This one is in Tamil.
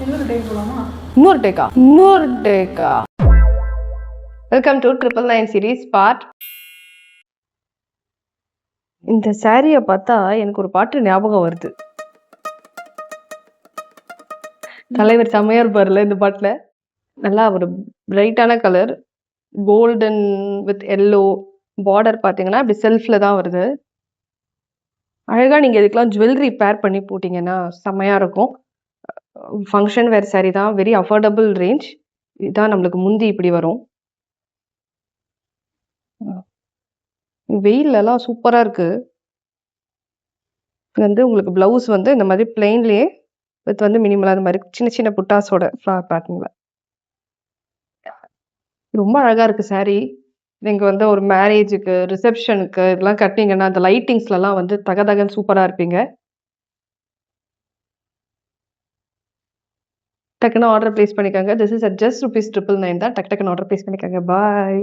இன்னொரு டேக் போலாமா? இன்னொரு டேக்கா வெல்கம் டு 999 சீரீஸ் பார்ட். இந்த சாரியை பார்த்தா எனக்கு ஒரு பாட்டு ஞாபகம் வருது. தலைவர் செம்மையா இருப்பார்ல இந்த பாட்டுல. நல்லா ஒரு பிரைட்டான colour, golden with yellow border பார்த்தீங்கன்னா இப்படி செல்ஃப்ல தான் வருது. அழகா நீங்க இதுக்கெல்லாம் ஜுவல்லரி பேர் பண்ணி போட்டீங்கன்னா செம்மையா இருக்கும். ஃபங்க்ஷன் வேர் சாரி தான், வெரி அஃபோர்டபுள் ரேஞ்ச். இதுதான் நம்மளுக்கு முந்தி இப்படி வரும். வெயிலெல்லாம் சூப்பரா இருக்கு. இது வந்து உங்களுக்கு பிளவுஸ் வந்து இந்த மாதிரி பிளெயின்லயே வித் வந்து மினிமலா இந்த மாதிரி சின்ன சின்ன புட்டாஸோட ஃப்ளவர் பேட்டர்ன்ல ரொம்ப அழகா இருக்கு சாரி. நீங்க வந்து ஒரு மேரேஜுக்கு, ரிசப்ஷனுக்கு இதெல்லாம் கட்டினீங்கன்னா அந்த லைட்டிங்ஸ்லலாம் வந்து தகதகன்னு சூப்பரா இருப்பீங்க. டக்குன்னு ஆர்டர் பிளேஸ் பண்ணிக்கோங்க. திஸ் இஸ் அட் ஜஸ்ட் ₹999 தான். டக்கு டக்குன்னு ஆர்டர் பிளேஸ் பண்ணிக்கோங்க. பாய்.